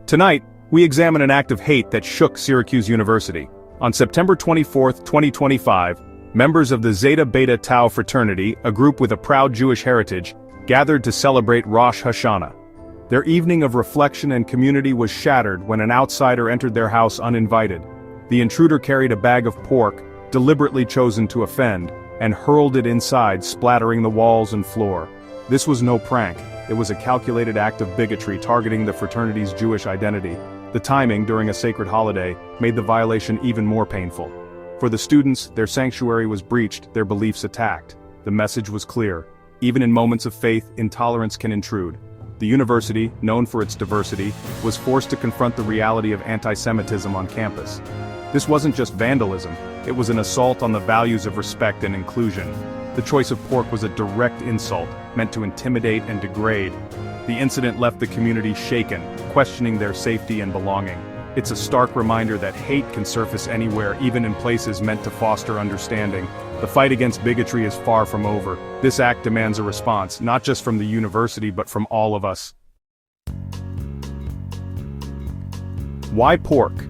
Tonight, we examine an act of hate that shook Syracuse University. On September 24, 2025, members of the Zeta Beta Tau fraternity, a group with a proud Jewish heritage, gathered to celebrate Rosh Hashanah. Their evening of reflection and community was shattered when an outsider entered their house uninvited. The intruder carried a bag of pork, deliberately chosen to offend, and hurled it inside, splattering the walls and floor. This was no prank. It was a calculated act of bigotry targeting the fraternity's Jewish identity. The timing, during a sacred holiday, made the violation even more painful. For the students, their sanctuary was breached, their beliefs attacked. The message was clear. Even in moments of faith, intolerance can intrude. The university, known for its diversity, was forced to confront the reality of antisemitism on campus. This wasn't just vandalism, it was an assault on the values of respect and inclusion. The choice of pork was a direct insult, meant to intimidate and degrade. The incident left the community shaken, questioning their safety and belonging. It's a stark reminder that hate can surface anywhere, even in places meant to foster understanding. The fight against bigotry is far from over. This act demands a response, not just from the university but from all of us. Why pork?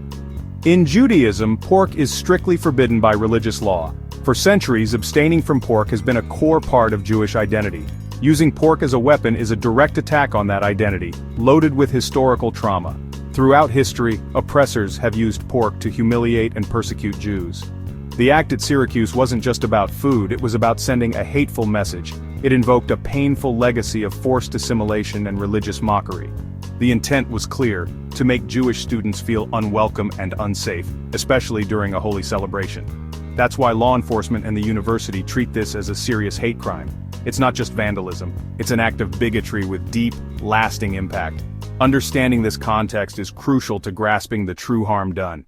In Judaism, pork is strictly forbidden by religious law. For centuries, abstaining from pork has been a core part of Jewish identity. Using pork as a weapon is a direct attack on that identity, loaded with historical trauma. Throughout history, oppressors have used pork to humiliate and persecute Jews. The act at Syracuse wasn't just about food, it was about sending a hateful message. It invoked a painful legacy of forced assimilation and religious mockery. The intent was clear: to make Jewish students feel unwelcome and unsafe, especially during a holy celebration. That's why law enforcement and the university treat this as a serious hate crime. It's not just vandalism, it's an act of bigotry with deep, lasting impact. Understanding this context is crucial to grasping the true harm done.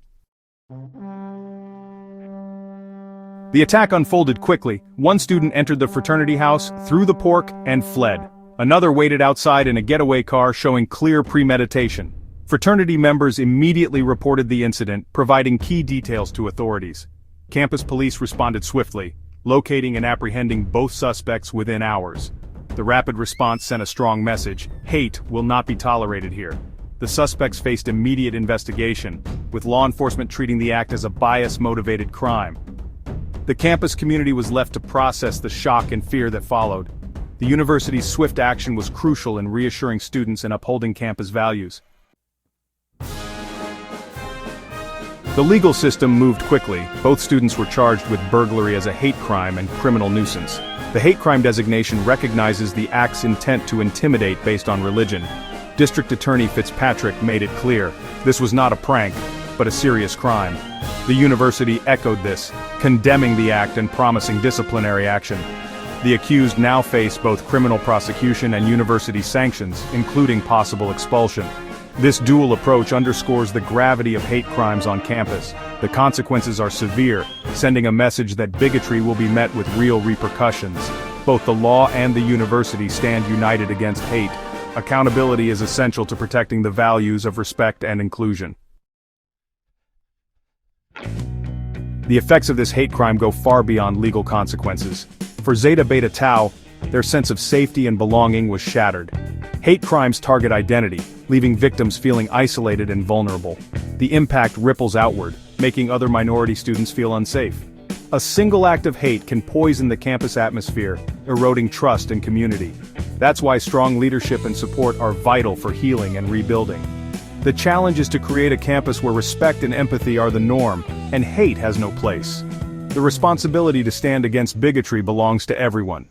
The attack unfolded quickly. One student entered the fraternity house, threw the pork, and fled. Another waited outside in a getaway car, showing clear premeditation. Fraternity members immediately reported the incident, providing key details to authorities. Campus police responded swiftly, locating and apprehending both suspects within hours. The rapid response sent a strong message: hate will not be tolerated here. The suspects faced immediate investigation, with law enforcement treating the act as a bias-motivated crime. The campus community was left to process the shock and fear that followed. The university's swift action was crucial in reassuring students and upholding campus values. The legal system moved quickly. Both students were charged with burglary as a hate crime and criminal nuisance. The hate crime designation recognizes the act's intent to intimidate based on religion. District Attorney Fitzpatrick made it clear: this was not a prank, but a serious crime. The university echoed this, condemning the act and promising disciplinary action. The accused now face both criminal prosecution and university sanctions, including possible expulsion. This dual approach underscores the gravity of hate crimes on campus. The consequences are severe, sending a message that bigotry will be met with real repercussions. Both the law and the university stand united against hate. Accountability is essential to protecting the values of respect and inclusion. The effects of this hate crime go far beyond legal consequences. For Zeta Beta Tau, their sense of safety and belonging was shattered. Hate crimes target identity, leaving victims feeling isolated and vulnerable. The impact ripples outward, making other minority students feel unsafe. A single act of hate can poison the campus atmosphere, eroding trust and community. That's why strong leadership and support are vital for healing and rebuilding. The challenge is to create a campus where respect and empathy are the norm, and hate has no place. The responsibility to stand against bigotry belongs to everyone.